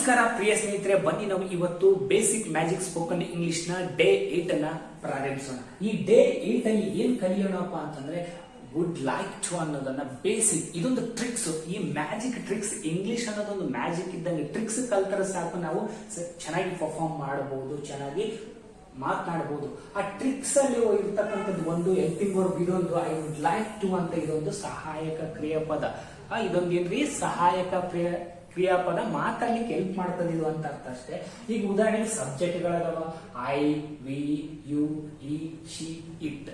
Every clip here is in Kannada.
ನಮಸ್ಕಾರ ಪ್ರಿಯ ಸ್ನೇಹಿತರೆ, ಬನ್ನಿ ನಾವು ಇವತ್ತು ಬೇಸಿಕ್ ಮ್ಯಾಜಿಕ್ ಸ್ಪೋಕನ್ ಇಂಗ್ಲಿಷ್ ನ ಡೇ 8 ಅನ್ನ ಪ್ರಾರಂಭಿಸೋಣ. ಈ ಡೇ 8 ಅಲ್ಲಿ ಏನ್ ಕಲಿಯೋಣಪ್ಪ ಅಂತಂದ್ರೆ ವುಡ್ ಲೈಕ್ ಟು ಅನ್ನೋದನ್ನ ಬೇಸಿಕ್, ಇದೊಂದು ಟ್ರಿಕ್ಸ್. ಈ ಮ್ಯಾಜಿಕ್ ಟ್ರಿಕ್ಸ್, ಇಂಗ್ಲಿಷ್ ಅನ್ನೋದೊಂದು ಮ್ಯಾಜಿಕ್ ಇದ್ದಂಗೆ. ಟ್ರಿಕ್ಸ್ ಕಲ್ತರ ಸಾಕು ನಾವು ಚೆನ್ನಾಗಿ ಪರ್ಫಾರ್ಮ್ ಮಾಡಬಹುದು, ಚೆನ್ನಾಗಿ ಮಾತನಾಡಬಹುದು. ಆ ಟ್ರಿಕ್ಸ್ ಅಲ್ಲಿ ಇರ್ತಕ್ಕಂಥದ್ದು ಒಂದು ಹೆಲ್ಪಿಂಗ್ ವರ್ಬ್, ಇದೊಂದು ಐ ವುಡ್ ಲೈಕ್ ಟು ಅಂತ, ಇದೊಂದು ಸಹಾಯಕ ಕ್ರಿಯಾಪದ. ಇದೊಂದು ಏನ್ರಿ ಸಹಾಯಕ ಕ್ರಿಯಾಪದ, ಮಾತಾಡ್ಲಿಕ್ಕೆ ಹೆಲ್ಪ್ ಮಾಡ್ತದೆ ಇದು ಅಂತ ಅರ್ಥ ಅಷ್ಟೇ. ಈಗ ಉದಾಹರಣೆಗೆ ಸಬ್ಜೆಕ್ಟ್ ಗಳದಾವ, ಐ, ವಿ, ಯು, ಈ, ಶಿ, ಇಟ್.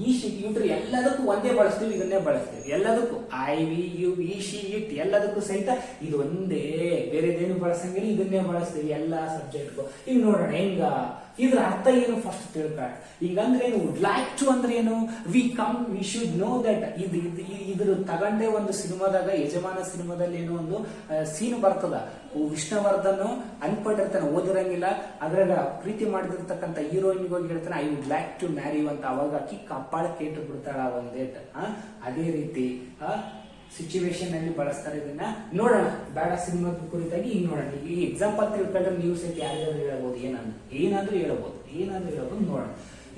ಈ ಶಿ ಇಟ್ರು ಎಲ್ಲದಕ್ಕೂ ಒಂದೇ ಬಳಸ್ತೀವಿ, ಇದನ್ನೇ ಬಳಸ್ತೀವಿ ಎಲ್ಲದಕ್ಕೂ. ಐ, ವಿ, ಯು, ಈ, ಶಿ, ಇಟ್ ಎಲ್ಲದಕ್ಕೂ ಸಹಿತ ಇದು ಒಂದೇ, ಬೇರೆದೇನು ಬಳಸಂಗಿಲ್ಲ, ಇದನ್ನೇ ಬಳಸ್ತೀವಿ ಎಲ್ಲಾ ಸಬ್ಜೆಕ್ಟ್ಗೂ. ಈಗ ನೋಡೋಣ ಹೆಂಗ, ಇದ್ರ ಅರ್ಥ ಏನು ಫಸ್ಟ್ ತಿಳ್ಕೊಳ್ಳೋಣ. ಈಗಂದ್ರೆ ಏನು, ವುಡ್ ಲೈಕ್ ಟು ಅಂದ್ರೆ ಏನು, ವಿ ಶುಡ್ ನೋ ದಟ್. ಇದ್ರ ತಗೊಂಡೆ ಒಂದು ಸಿನಿಮಾದಾಗ, ಯಜಮಾನ ಸಿನಿಮಾದಲ್ಲಿ ಏನೋ ಒಂದು ಸೀನ್ ಬರ್ತದ. ವಿಷ್ಣುವರ್ಧನ್ ಅನ್ಪಟ್ಟಿರ್ತಾನೆ, ಓದಿರಂಗಿಲ್ಲ, ಅದ್ರಾಗ ಪ್ರೀತಿ ಮಾಡಿದಿರ್ತಕ್ಕಂಥ ಹೀರೋಯಿನ್ ಹೋಗಿ ಹೇಳ್ತಾನೆ I would like to marry ಅಂತ. ಅವಾಗ ಅಕ್ಕಿ ಕಪ್ಪಾಳ ಕೇಟು ಬಿಡ್ತಾಳ ಒಂದೇಟ್. ಅದೇ ರೀತಿ ಸಿಚುವೇಶನ್ ಅಲ್ಲಿ ಬಳಸ್ತಾರೆ ಇದನ್ನ. ನೋಡೋಣ, ಬೇಡ ಸಿನಿಮಾದ ಕುರಿತಾಗಿ ಈಗ ನೋಡೋಣ. ಈ ಎಕ್ಸಾಂಪಲ್ ತಿಳ್ಕೊಂಡ್ರೆ ನೀವು ಸಹಿತ ಯಾರಿಗಾದ್ರೂ ಹೇಳಬಹುದು, ಏನಾದ್ರೂ ಹೇಳ್ಬೋದು. ನೋಡೋಣ,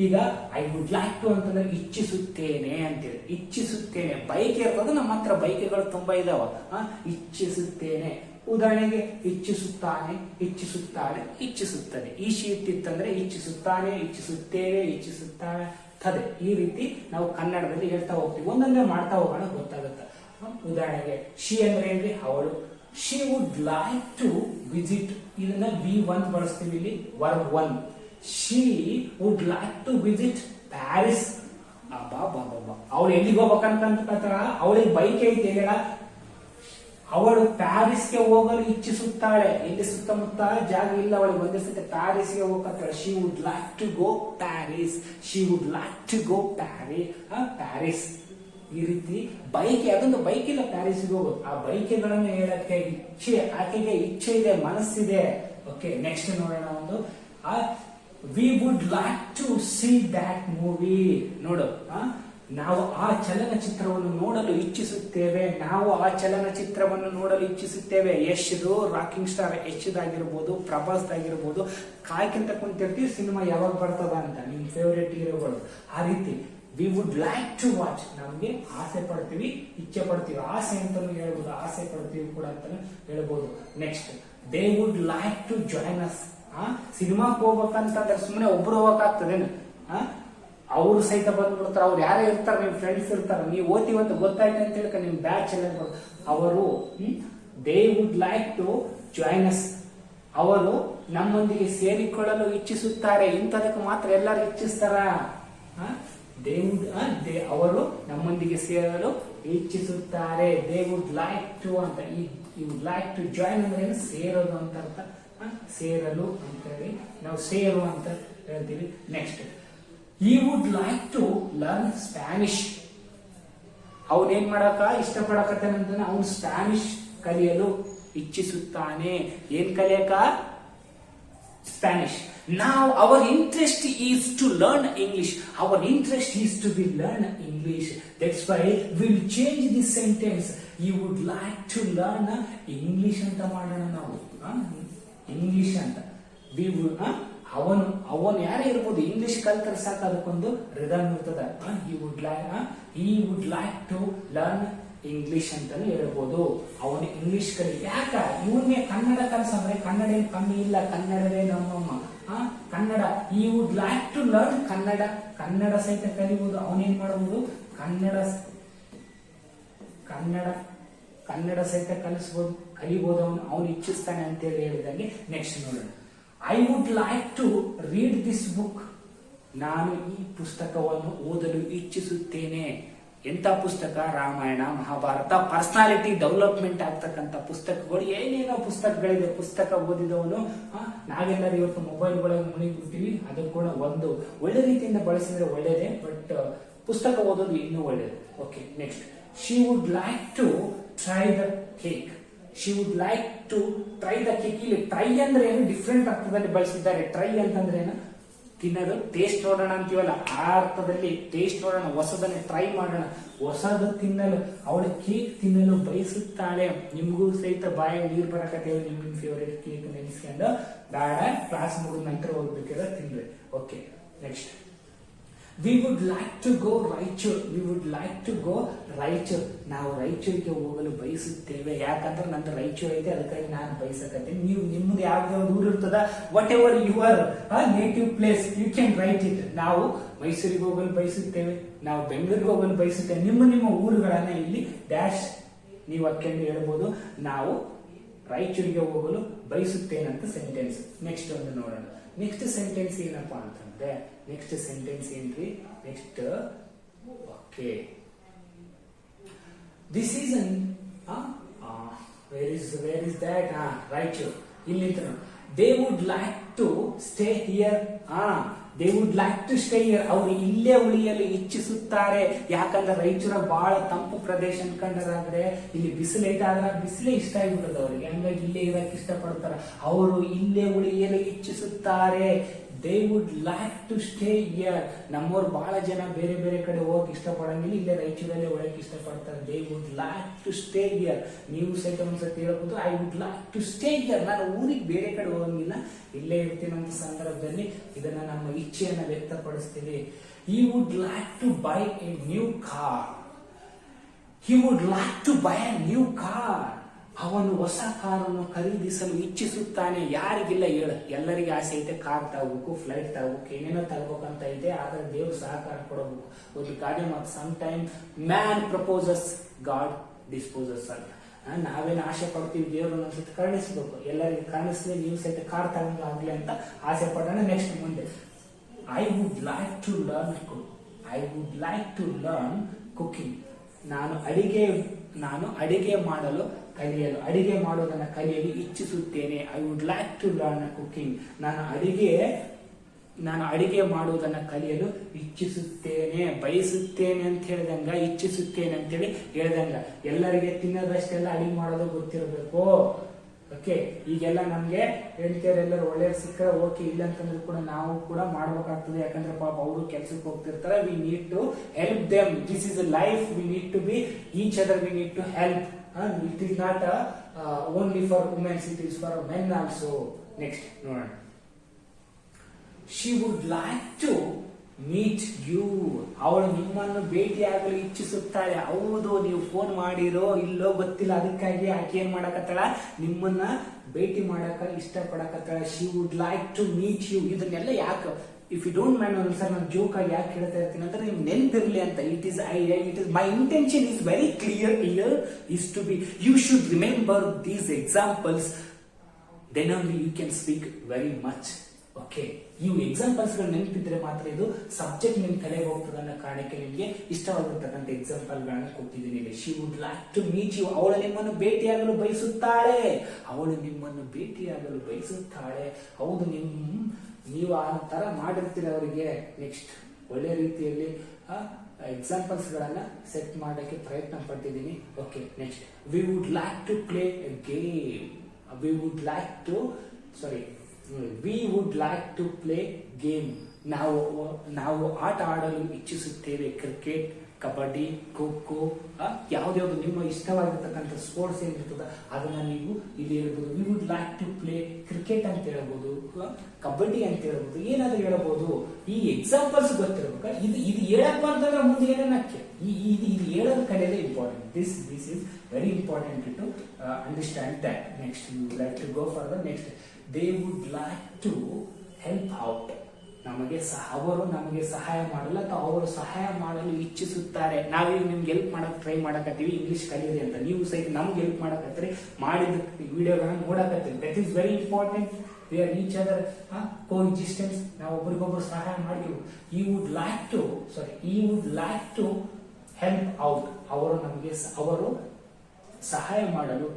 ಈಗ ಐ ವುಡ್ ಲೈಕ್ ಟು ಅಂತಂದ್ರೆ ಇಚ್ಛಿಸುತ್ತೇನೆ ಅಂತೇಳಿ. ಇಚ್ಛಿಸುತ್ತೇನೆ ಬೈಕ್ ಇರ್ತದೆ, ನಮ್ಮ ಹತ್ರ ಬೈಕ್ಗಳು ತುಂಬಾ ಇದಾವ. ಇಚ್ಛಿಸುತ್ತೇನೆ. ಉದಾಹರಣೆಗೆ ಇಚ್ಛಿಸುತ್ತಾನೆ, ಇಚ್ಛಿಸುತ್ತಾಳೆ, ಇಚ್ಛಿಸುತ್ತದೆ. ಈ ಶೀಟ್ ಇತ್ತಂದ್ರೆ ಇಚ್ಛಿಸುತ್ತಾನೆ, ಇಚ್ಛಿಸುತ್ತೇವೆ, ಇಚ್ಛಿಸುತ್ತದೆ. ಈ ರೀತಿ ನಾವು ಕನ್ನಡದಲ್ಲಿ ಹೇಳ್ತಾ ಹೋಗ್ತೀವಿ, ಒಂದೊಂದೇ ಮಾಡ್ತಾ ಹೋಗೋಣ, ಗೊತ್ತಾಗುತ್ತೆ. ಉದಾಹರಣೆಗೆ ಶಿ ಅಂದ್ರೆ ಏನ್ರಿ, ಅವಳು. She would like to visit, ಇದನ್ನ V1 ಬಳಸ್ತೀವಿ ಇಲ್ಲಿ, verb 1. She would like to visit Paris. ಅವಳು ಎಲ್ಲಿಗೆ ಹೋಗ್ಬೇಕಂತ ಅವಳಿಗೆ ಬೈಕ್ ಐತೆ ಹೇಳ. ಅವಳು ಪ್ಯಾರಿಸ್ಗೆ ಹೋಗಲು ಇಚ್ಛಿಸುತ್ತಾಳೆ. ಎಲ್ಲಿ ಸುತ್ತಮುತ್ತ ಜಾಗ ಇಲ್ಲ ಅವಳಿಗೆ, ಒಂದೇ ಸತಿ ಪ್ಯಾರಿಸ್ಗೆ ಹೋಗತ್ತಾಳೆ. She would like to go Paris. She would like to go Paris. ಈ ರೀತಿ ಬೈಕ್, ಅದೊಂದು ಬೈಕ್ ಇಲ್ಲ ಪ್ಯಾರಿಸ್ಗೆ ಹೋಗೋದು. ಆ ಬೈಕ್ಗಳನ್ನು ಹೇಳಕ್ಕೆ ಇಚ್ಛೆ, ಆಕೆಗೆ ಇಚ್ಛೆ ಇದೆ, ಮನಸ್ಸಿದೆ. ಓಕೆ, ನೆಕ್ಸ್ಟ್ ನೋಡೋಣ ಒಂದು. We would like to see that movie. ನೋಡು, ನಾವು ಆ ಚಲನಚಿತ್ರವನ್ನು ನೋಡಲು ಇಚ್ಛಿಸುತ್ತೇವೆ. ಯಶ್ದು ರಾಕಿಂಗ್ ಸ್ಟಾರ್ ಯಶ್ದಾಗಿರ್ಬೋದು, ಪ್ರಭಾಸ್ದಾಗಿರ್ಬೋದು, ಕಾಯ್ಕಿಂತ ಕುಂತಿರ್ತೀವಿ ಸಿನಿಮಾ ಯಾವಾಗ ಬರ್ತದ ಅಂತ, ನಿಮ್ ಫೇವರೇಟ್ ಹೀರೋಗಳು. ಆ ರೀತಿ we would like to watch, ನಮ್ಗೆ ಆಸೆ ಪಡ್ತೀವಿ, ಇಚ್ಛೆ ಪಡ್ತೀವಿ. ಆಸೆ ಅಂತಾನು ಹೇಳ್ಬೋದು, ಆಸೆ ಪಡ್ತೀವಿ ಕೂಡ ಅಂತಾನು ಹೇಳ್ಬೋದು. Next, they would like to join us. ಸಿನಿಮಾಕ್ ಹೋಗ್ಬೇಕಂತಂದ್ರೆ ಸುಮ್ಮನೆ ಒಬ್ರು ಹೋಗಕ್ಕಾಗ್ತದೇನು, ಅವ್ರು ಸಹಿತ ಬಂದ್ಬಿಡ್ತಾರೆ. ಅವ್ರು ಯಾರೇ ಇರ್ತಾರೆ, ನಿಮ್ ಫ್ರೆಂಡ್ಸ್ ಇರ್ತಾರೆ, ನೀವು ಓದ್ತೀವಂತ ಗೊತ್ತಾಯ್ತು ಅಂತ ಹೇಳ್ಕ ನಿಮ್ ಬ್ಯಾಚ್ ಎಲ್ಲ ಅವರು. They would like to join us, ಅವರು ನಮ್ಮೊಂದಿಗೆ ಸೇರಿಕೊಳ್ಳಲು ಇಚ್ಛಿಸುತ್ತಾರೆ. ಇಂಥದಕ್ಕೆ ಮಾತ್ರ ಎಲ್ಲರೂ ಇಚ್ಛಿಸ್ತಾರ. ಅವರು ನಮ್ಮೊಂದಿಗೆ ಸೇರಲು ಇಚ್ಛಿಸುತ್ತಾರೆ. ದೇ ವುಡ್ ಲೈಕ್ ಟು ಅಂತ. ಈ ವುಡ್ ಲೈಕ್ ಟು ಜಾಯ್ನ್ ಅಂದ್ರೆ ಏನು, ಸೇರೋದು ಅಂತ ಅರ್ಥ. ಸೇರಲು ಅಂತ ಹೇಳಿ ನಾವು ಸೇರು ಅಂತ ಹೇಳ್ತೀವಿ. Next, he would like to learn Spanish. ಅವನೇನ್ ಮಾಡಕ ಇಷ್ಟಪಡಕತ್ತಾನಂತಾನೆ, ಅವನು ಸ್ಪ್ಯಾನಿಷ್ ಕಲಿಯಲು ಇಚ್ಛಿಸುತ್ತಾನೆ. ಏನ್ ಕಲಿಯಕ? Spanish. Now our interest is to learn English. Our interest is to be learn English. That's why we'll change this sentence. You would like to learn English ಅಂತ ಮಾಡೋಣ ನಾವು. ಇಂಗ್ಲಿಷ್ ಅಂತ. We would ಅವನು ಯಾರೇ ಇರ್ಬೋದು, ಇಂಗ್ಲಿಷ್ ಕಲ್ತರೆ ಸಾಕು, ಅದಕ್ಕೊಂದು ರಿದಮ್ ಇರ್ತದ. he would like to learn English ಅಂತಾನು ಹೇಳ್ಬೋದು. ಅವನು ಇಂಗ್ಲಿಷ್ ಕಲಿ. ಯಾಕ ಇವನ್ನೇ ಕನ್ನಡ ಕಲ್ಸಂದ್ರೆ, ಕನ್ನಡ ಏನ್ ಕಮ್ಮಿ ಇಲ್ಲ, ಕನ್ನಡವೇ ನಮ್ಮಮ್ಮ. Kannada, he would like to learn Kannada ಸಹಿತ ಕಲಿಬಹುದು. ಅವನೇನ್ ಮಾಡಬಹುದು, ಕನ್ನಡ ಸಹಿತ ಕಲಿಬಹುದು. ಅವನು ಇಚ್ಛಿಸ್ತಾನೆ ಅಂತೇಳಿ ಹೇಳಿದಂಗೆ. ನೆಕ್ಸ್ಟ್ ನೋಡೋಣ, I would like to read this book. ನಾನು ಈ ಪುಸ್ತಕವನ್ನು ಓದಲು ಇಚ್ಛಿಸುತ್ತೇನೆ. ಎಂತ ಪುಸ್ತಕ? ರಾಮಾಯಣ, ಮಹಾಭಾರತ, ಪರ್ಸನಾಲಿಟಿ ಡೆವಲಪ್ಮೆಂಟ್ ಆಗ್ತಕ್ಕಂಥ ಪುಸ್ತಕಗಳು, ಏನೇನೋ ಪುಸ್ತಕಗಳಿದೆ. ಪುಸ್ತಕ ಓದಿದವನು, ನಾವೆಲ್ಲರೂ ಇವತ್ತು ಮೊಬೈಲ್ ಒಳಗೆ ಮುಳುಗಿಬಿಡ್ತೀವಿ. ಅದು ಕೂಡ ಒಂದು ಒಳ್ಳೆ ರೀತಿಯಿಂದ ಬಳಸಿದ್ರೆ ಒಳ್ಳೇದೇ, ಬಟ್ ಪುಸ್ತಕ ಓದೋದು ಇನ್ನೂ ಒಳ್ಳೇದು. Okay, next, she would like to try the cake. She would like to try the cake. ಇಲ್ಲಿ ಟ್ರೈ ಅಂದ್ರೆ ಏನು, ಡಿಫ್ರೆಂಟ್ ಅರ್ಥದಲ್ಲಿ ಬಳಸಿದ್ದಾರೆ. ಟ್ರೈ ಅಂತಂದ್ರೆ ಏನು, ತಿನ್ನೋದು ಟೇಸ್ಟ್ ನೋಡೋಣ ಅಂತೀವಲ್ಲ, ಆ ಅರ್ಥದಲ್ಲಿ ಟೇಸ್ಟ್ ನೋಡೋಣ, ಹೊಸದನ್ನೇ ಟ್ರೈ ಮಾಡೋಣ, ಹೊಸದು ತಿನ್ನಲು ಅವಳು ಕೇಕ್ ತಿನ್ನಲು ಬಯಸುತ್ತಾಳೆ. ನಿಮಗೂ ಸಹಿತ ಬಾಯಿ ನೀರು ಬರಕತ್ತೇವೆ ನಿಮ್ಗಿನ ಫೇವರೇಟ್ ಕೇಕ್ ನೆನೆಸ್ಕೊಂಡು ಬೇಡ, ಕ್ಲಾಸ್ ಮುಗಿದ ನಂತರ ಹೋಗ್ಬೇಕಾದ್ರೆ ತಿನ್ರಿ. Okay, next we would like to go Raichur. We would like to go Raichur. ನಾವು ರಾಯಚೂರಿಗೆ ಹೋಗಲು ಬಯಸುತ್ತೇವೆ. ಯಾಕಂದ್ರೆ ನಂದು ರಾಯಚೂರು ಐತೆ, ಅದಕ್ಕಾಗಿ ನಾನು ಬಯಸಕತ್ತೀನಿ. ನೀವು ನಿಮ್ದು ಯಾವ್ದು ಊರು ಇರ್ತದ, whatever your native place you can write it. ನಾವು ಮೈಸೂರಿಗೆ ಹೋಗಲು ಬಯಸುತ್ತೇವೆ, ನಾವು ಬೆಂಗಳೂರಿಗೆ ಹೋಗಲು ಬಯಸುತ್ತೇವೆ. ನಿಮ್ಮ ಊರುಗಳನ್ನ ಇಲ್ಲಿ ಡ್ಯಾಶ್ ನೀವು ಅದಕ್ಕೆ ಹೇಳ್ಬೋದು. ನಾವು ರಾಯಚೂರಿಗೆ ಹೋಗಲು ಬಯಸುತ್ತೇನಂತ ಸೆಂಟೆನ್ಸ್. ನೆಕ್ಸ್ಟ್ ಒಂದು ನೋಡೋಣ. ನೆಕ್ಸ್ಟ್ ಸೆಂಟೆನ್ಸ್ ಏನಪ್ಪಾ ಅಂತಂದ್ರೆ, ನೆಕ್ಸ್ಟ್ ಸೆಂಟೆನ್ಸ್ ಏನ್ರಿ, next okay, this is an where is that Raichur. ಇಲ್ಲಿ they would like to stay here. They would like to stay here. ಅವರು ಇಲ್ಲೇ ಉಳಿಯಲು ಇಚ್ಛಿಸುತ್ತಾರೆ. ಯಾಕಂದ್ರೆ ರಾಯಚೂರ ಬಹಳ ತಂಪು ಪ್ರದೇಶ ಅನ್ಕೊಂಡಾದ್ರೆ ಇಲ್ಲಿ ಬಿಸಿಲೈತೆ, ಆದ್ರೆ ಬಿಸಿಲೇ ಇಷ್ಟ ಆಗ್ಬಿಟ್ಟದ ಅವ್ರಿಗೆ, ಹಂಗಾಗಿ ಇಲ್ಲೇ ಇರಕ್ಕೆ ಇಷ್ಟಪಡ್ತಾರ. ಅವರು ಇಲ್ಲೇ ಉಳಿಯಲು ಇಚ್ಛಿಸುತ್ತಾರೆ. They would like to stay here. ನಮ್ಮವ್ರು ಬಹಳ ಜನ ಬೇರೆ ಬೇರೆ ಕಡೆ ಹೋಗಕ್ ಇಷ್ಟಪಡಂಗಿಲ್ಲ, ಇಲ್ಲೇ ರಾಯಚೂರಲ್ಲೇ ಒಳಗೆ ಇಷ್ಟಪಡ್ತಾರೆ. They would like to stay here. ನೀವು ಸಹಿತ ಒಂದ್ಸತಿ ಹೇಳ್ಬೋದು, I would like to stay here. ನಾನು ಊರಿಗೆ ಬೇರೆ ಕಡೆ ಹೋಗಂಗಿಲ್ಲ, ಇಲ್ಲೇ ಇರ್ತೀನಿ ಅಂತ ಸಂದರ್ಭದಲ್ಲಿ ಇದನ್ನ ನಮ್ಮ ಇಚ್ಛೆಯನ್ನ ವ್ಯಕ್ತಪಡಿಸ್ತೀವಿ. he would like to buy a new car. he would like to buy a new car. ಅವನು ಹೊಸ ಕಾರನ್ನು ಖರೀದಿಸಲು ಇಚ್ಛಿಸುತ್ತಾನೆ. ಯಾರಿಗಿಲ್ಲ ಹೇಳ, ಎಲ್ಲರಿಗೆ ಆಸೆ ಐತೆ, ಕಾರ್ ತಗೋಬೇಕು, ಫ್ಲೈಟ್ ತಗೋಬೇಕು, ಏನೇನೋ ತಗೋಬೇಕಂತ ಐತೆ. ಆದ್ರೆ ದೇವ್ರು ಸಹಕಾರ ಕೊಡಬೇಕು. ಒಂದು ಗಾಡಿ ಮತ್ತು some time man proposes, God disposes ಅಂತ. ನಾವೇನು ಆಸೆ ಪಡ್ತೀವಿ, ದೇವ್ರನ್ನ ಒಂದ್ಸತಿ ಕರುಣಿಸ್ಬೇಕು. ಎಲ್ಲರಿಗೆ ಕರುಣಿಸ್ಲಿ, ನೀವು ಸಹಿತ ಕಾರ್ ತಗೊಂಡಾಗ್ಲಿ ಅಂತ ಆಸೆ ಪಡೋಣ. ನೆಕ್ಸ್ಟ್ ಮುಂದೆ, I would like to learn cook. I would like to learn cooking. ನಾನು ಅಡಿಗೆ ಮಾಡಲು ಕಲಿಯಲು, ಅಡಿಗೆ ಮಾಡೋದನ್ನ ಕಲಿಯಲು ಇಚ್ಛಿಸುತ್ತೇನೆ. I would like to learn cooking. ನಾನು ಅಡಿಗೆ ಮಾಡುವುದನ್ನ ಕಲಿಯಲು ಇಚ್ಛಿಸುತ್ತೇನೆ, ಬಯಸುತ್ತೇನೆ ಅಂತ ಹೇಳಿದಂಗ, ಇಚ್ಛಿಸುತ್ತೇನೆ ಅಂತೇಳಿ ಹೇಳ್ದಂಗ. ಎಲ್ಲರಿಗೆ ತಿನ್ನೋದಷ್ಟೆಲ್ಲ ಅಡಿಗೆ ಮಾಡೋದು ಗೊತ್ತಿರಬೇಕು. ಓಕೆ, ಈಗೆಲ್ಲ ನಮ್ಗೆ ಹೇಳ್ತಿಯರೆಲ್ಲರೂ ಒಳ್ಳೆಯವ್ರು ಸಿಕ್ಕರೆ ಓಕೆ, ಇಲ್ಲ ಅಂತಂದ್ರೆ ಕೂಡ ನಾವು ಕೂಡ ಮಾಡ್ಬೇಕಾಗ್ತದೆ. ಯಾಕಂದ್ರೆ ಪಾಪ ಅವರು ಕೆಲ್ಸಕ್ಕೆ ಹೋಗ್ತಿರ್ತಾರೆ. We need to help them. This is a life. We need to be each other. We need to help. It is not only for women's, it is for men also. Next ನೋಡೋಣ. She would like to meet you. ಅವಳು ನಿಮ್ಮನ್ನು ಭೇಟಿಯಾಗಲು ಇಚ್ಛಿಸುತ್ತಾಳೆ. ಹೌದು, ನೀವು ಫೋನ್ ಮಾಡಿರೋ ಇಲ್ಲೋ ಗೊತ್ತಿಲ್ಲ, ಅದಕ್ಕಾಗಿ ಆಕೆ ಏನ್ ಮಾಡಕತ್ತಾಳ, ನಿಮ್ಮನ್ನ ಭೇಟಿ ಮಾಡಕ ಇಷ್ಟಪಡಕತ್ತಾಳ. She would like to meet you. ಇದನ್ನೆಲ್ಲ ಯಾಕೆ, ಇಫ್ ಯು ಡೋಂಟ್ ಮೈಂಡ್, ಒಂದ್ಸಲ ನಾನು ಜೋಕ್ ಆಗಿ ಯಾಕೆ ಹೇಳ್ತಾ ಇರ್ತೀನಿ ಅಂದ್ರೆ ನಿಮ್ಗೆ ನೆನಪಿರ್ಲಿ ಅಂತ. It is my intention is very clear here is to be, you should remember these examples, then only you can speak very much. Okay, ಇವು ಎಕ್ಸಾಂಪಲ್ಸ್ ಗಳು ನೆನಪಿದ್ರೆ ಮಾತ್ರ ಇದು ಸಬ್ಜೆಕ್ಟ್ ನಿಮ್ ತಲೆಗೆ ಹೋಗ್ತದೆ ಅನ್ನೋ ಕಾರಣಕ್ಕೆ ನಿಮ್ಗೆ ಇಷ್ಟವಾಗಿರ್ತಕ್ಕಂಥ ಎಕ್ಸಾಂಪಲ್ ಗಳನ್ನ ಕೊಟ್ಟಿದ್ದೀನಿ ಇಲ್ಲಿ. She would like to meet you. ಅವಳು ನಿಮ್ಮನ್ನು ಭೇಟಿಯಾಗಲು ಬಯಸುತ್ತಾಳೆ. ಅವಳು ನಿಮ್ಮನ್ನು ಭೇಟಿಯಾಗಲು ಬಯಸುತ್ತಾಳೆ. ಹೌದು, ನೀವು ಆ ತರ ಮಾಡಿರ್ತೀರ ಅವರಿಗೆ. ನೆಕ್ಸ್ಟ್, ಒಳ್ಳೆ ರೀತಿಯಲ್ಲಿ ಎಕ್ಸಾಂಪಲ್ಸ್ ಗಳನ್ನ ಸೆಟ್ ಮಾಡಕ್ಕೆ ಪ್ರಯತ್ನ ಪಟ್ಟಿದ್ದೀನಿ. Okay, next, we would like to play a game. We would like to play game. ನಾವು ಆಟ ಆಡಲು ಇಚ್ಛಿಸುತ್ತೇವೆ. ಕ್ರಿಕೆಟ್, ಕಬಡ್ಡಿ, ಖೋ ಖೋ, ಯಾವ್ದಾವ್ದು ನಿಮ್ಮ ಇಷ್ಟವಾಗಿರ್ತಕ್ಕಂಥ ಸ್ಪೋರ್ಟ್ಸ್ ಏನಿರ್ತದ ಅದನ್ನ ನೀವು ಇಲ್ಲಿ ಹೇಳ್ಬೋದು. We would like to play cricket ಅಂತ ಹೇಳ್ಬೋದು, ಕಬಡ್ಡಿ ಅಂತ ಹೇಳ್ಬೋದು, ಏನಾದ್ರೂ ಹೇಳ್ಬೋದು. ಈ ಎಕ್ಸಾಂಪಲ್ಸ್ ಗೊತ್ತಿರ್ಬೇಕ. ಇದು ಹೇಳಪ್ಪ ಅಂತಂದ್ರೆ ಮುಂದೆ ಏನನ್ನಕ್ಕೆ ಇದು ಹೇಳೋದು ಕಲಿಯೋದೇ important. This is very important to understand that. Next, you would like to go for the next. They would like to help out. ಅವರು ನಮಗೆ ಸಹಾಯ ಮಾಡಲ್ಲ, ಅಥವಾ ಅವರು ಸಹಾಯ ಮಾಡಲು ಇಚ್ಛಿಸುತ್ತಾರೆ. ನಾವೀಗ ನಿಮ್ಗೆ ಹೆಲ್ಪ್ ಮಾಡಕ್ ಟ್ರೈ ಮಾಡಕತ್ತೀವಿ, ಇಂಗ್ಲಿಷ್ ಕಲಿಯಿರಿ ಅಂತ. ನೀವು ಸಹಿತ ನಮ್ಗೆ ಹೆಲ್ಪ್ ಮಾಡಕತ್ತೀರಿ, ಮಾಡಿದ ವಿಡಿಯೋಗಳನ್ನ ನೋಡಕತ್ತೀರಿ. That is very important. We are each other coexistence. ನಾವು ಒಬ್ರಿಗೊಬ್ರು ಸಹಾಯ ಮಾಡ್ತೀವಿ. He would like to help out. ಅವರು ಸಹಾಯ ಮಾಡಲು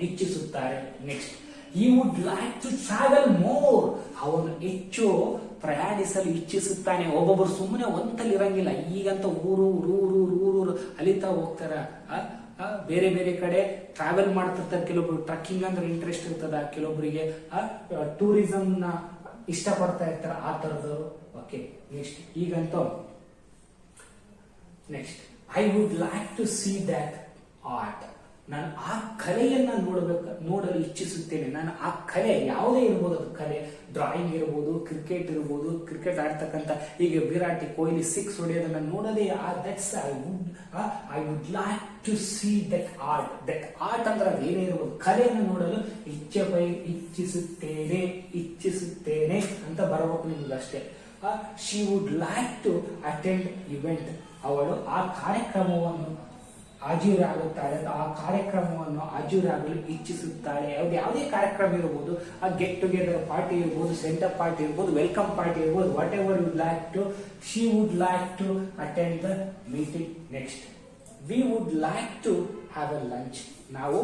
ಇಚ್ಛಿಸುತ್ತಾರೆ. Next, he would like to travel more. ಅವನು ಹೆಚ್ಚು ಪ್ರಯಾಣಿಸಲು ಇಚ್ಛಿಸುತ್ತಾನೆ. ಒಬ್ಬೊಬ್ಬರು ಸುಮ್ಮನೆ ಒಂತಲ್ಲಿ ಇರಂಗಿಲ್ಲ. ಈಗಂತ ಊರು ಅಲಿತಾ ಹೋಗ್ತಾರ. ಬೇರೆ ಬೇರೆ ಕಡೆ ಟ್ರಾವೆಲ್ ಮಾಡ್ತಿರ್ತಾರೆ. ಕೆಲವೊಬ್ರು ಟ್ರಕ್ಕಿಂಗ್ ಅಂದ್ರೆ ಇಂಟ್ರೆಸ್ಟ್ ಇರ್ತದ, ಕೆಲವೊಬ್ಬರಿಗೆ ಟೂರಿಸಂ ನ ಇಷ್ಟಪಡ್ತಾ ಇರ್ತಾರ. ಆ ತರದವರು ಓಕೆ ನೆಕ್ಸ್ಟ್ ಈಗಂತೂ next I would like to see that art. ನಾನು ಆ ಕಲೆಯನ್ನ ನೋಡಲು ಇಚ್ಛಿಸುತ್ತೇನೆ. ನಾನು ಆ ಕಲೆ ಯಾವುದೇ ಇರ್ಬೋದು, ಅದು ಕಲೆ ಡ್ರಾಯಿಂಗ್ ಇರ್ಬೋದು, ಕ್ರಿಕೆಟ್ ಇರ್ಬೋದು, ಕ್ರಿಕೆಟ್ ಆಡ್ತಕ್ಕಂಥ ಈಗ ವಿರಾಟ್ ಕೊಹ್ಲಿ 6 ಹೊಡೆಯೋದನ್ನ ನೋಡೋದೇ I would like to see that art. That art ಅಂದ್ರೆ ಅದೇನೇ ಇರ್ಬೋದು, ಕಲೆಯನ್ನು ನೋಡಲು ಇಚ್ಛಿಸುತ್ತೇನೆ ಅಂತ ಬರಬೇಕು ನಿಮ್ಗೆ ಅಷ್ಟೇ. She would like to attend event. ಅವಳು ಆ ಕಾರ್ಯಕ್ರಮವನ್ನು ಹಾಜರಾಗುತ್ತಾಳೆ, ಆ ಕಾರ್ಯಕ್ರಮವನ್ನು ಹಾಜರಾಗಲು ಇಚ್ಛಿಸುತ್ತಾಳೆ. ಯಾವುದೇ ಕಾರ್ಯಕ್ರಮ ಇರಬಹುದು, ಆ ಗೆಟ್ ಟುಗೆದರ್ ಪಾರ್ಟಿ ಇರ್ಬೋದು, ಸೆಂಟರ್ ಪಾರ್ಟಿ ಇರ್ಬೋದು, ವೆಲ್ಕಮ್ ಪಾರ್ಟಿ ಇರ್ಬೋದು, whatever would like to, she would like to attend the meeting. Next we would like to have a lunch. ನಾವು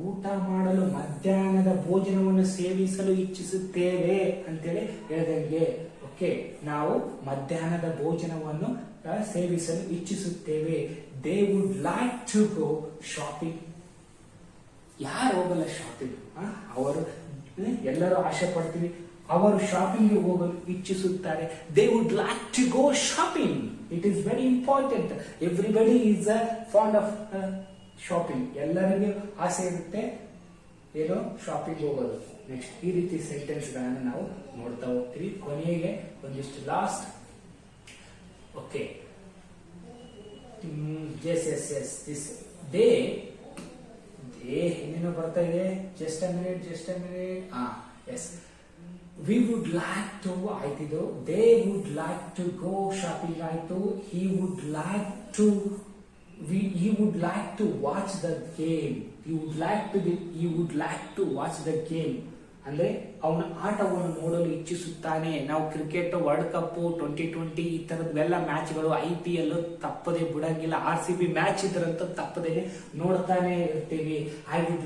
ಊಟ ಮಾಡಲು ಮಧ್ಯಾಹ್ನದ ಭೋಜನವನ್ನು ಸೇವಿಸಲು ಇಚ್ಛಿಸುತ್ತೇವೆ ಅಂತೇಳಿ ಹೇಳ್ದಂಗೆ. ಓಕೆ, ನಾವು ಮಧ್ಯಾಹ್ನದ ಭೋಜನವನ್ನು ಸೇವಿಸಲು ಇಚ್ಛಿಸುತ್ತೇವೆ. They would like to go shopping. ಯಾರು ಹೋಗಲ್ಲ ಶಾಪಿಂಗ್? ಅವರು ಎಲ್ಲರೂ ಆಸೆ ಪಡ್ತೀವಿ, ಅವರು ಶಾಪಿಂಗ್ ಹೋಗಲು ಇಚ್ಛಿಸುತ್ತಾರೆ. They would like to go shopping. It is very important. Everybody is fond of shopping. ಎಲ್ಲರಿಗೂ ಆಸೆ ಇರುತ್ತೆ ಏನೋ ಶಾಪಿಂಗ್ ಹೋಗೋದು. ನೆಕ್ಸ್ಟ್ ಈ ರೀತಿ ಸೆಂಟೆನ್ಸ್ ಗಳನ್ನು ನಾವು ನೋಡ್ತಾ ಹೋಗ್ತೀವಿ. ಕೊನೆಗೆ ಒಂದಿಷ್ಟು last. Okay, yes this day ಏನೇನೋ ಬರ್ತಾ ಇದೆ. Just a minute. Yes, we would like to ಆಯ್ತಿದ್ದು. They would like to go shopping ಆಯ್ತು. he would like to watch the game. he would like to watch the game ಅಂದ್ರೆ ಅವನ ಆಟವನ್ನು ನೋಡಲು ಇಚ್ಛಿಸುತ್ತಾನೆ. ನಾವು ಕ್ರಿಕೆಟ್, ವರ್ಲ್ಡ್ ಕಪ್, 2020 ಈ ತರದವೆಲ್ಲ ಮ್ಯಾಚ್ಗಳು, IPL ತಪ್ಪದೆ ಬಿಡಂಗಿಲ್ಲ. RCB ಮ್ಯಾಚ್ ಇದ್ರಂತ ತಪ್ಪದೆ ನೋಡ್ತಾನೆ ಇರ್ತೀವಿ. he would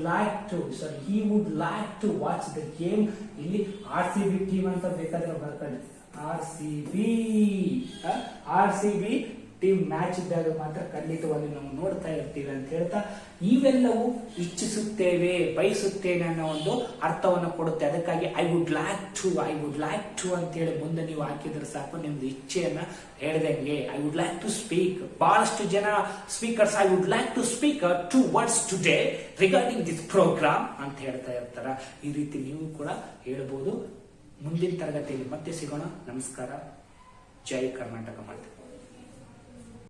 like to watch the game. ಇಲ್ಲಿ RCB ಟೀಮ್ ಅಂತ ಬೇಕಾದ್ರೆ ಬರ್ತಾನೆ. RCB ಟೀಮ್ ಮ್ಯಾಚ್ ಇದ್ದಾಗ ಮಾತ್ರ ಖಂಡಿತವಾಗಿ ನಾವು ನೋಡ್ತಾ ಇರ್ತೀವಿ ಅಂತ ಹೇಳ್ತಾ, ಇವೆಲ್ಲವೂ ಇಚ್ಛಿಸುತ್ತೇವೆ, ಬಯಸುತ್ತೇನೆ ಅನ್ನೋ ಒಂದು ಅರ್ಥವನ್ನು ಕೊಡುತ್ತೆ. ಅದಕ್ಕಾಗಿ ಐ ವುಡ್ ಲೈಕ್ ಟು ಅಂತ ಹೇಳಿ ಮುಂದೆ ನೀವು ಹಾಕಿದ್ರೆ ಸಾಕು, ನಿಮ್ದು ಇಚ್ಛೆಯನ್ನ ಹೇಳ್ದಂಗೆ. I would like to speak. ಬಹಳಷ್ಟು ಜನ speakers I would like to speak 2 words today regarding this programme ಅಂತ ಹೇಳ್ತಾ ಇರ್ತಾರ. ಈ ರೀತಿ ನೀವು ಕೂಡ ಹೇಳ್ಬೋದು. ಮುಂದಿನ ತರಗತಿಯಲ್ಲಿ ಮತ್ತೆ ಸಿಗೋಣ. ನಮಸ್ಕಾರ. ಜೈ ಕರ್ನಾಟಕ ಮಾತೆ.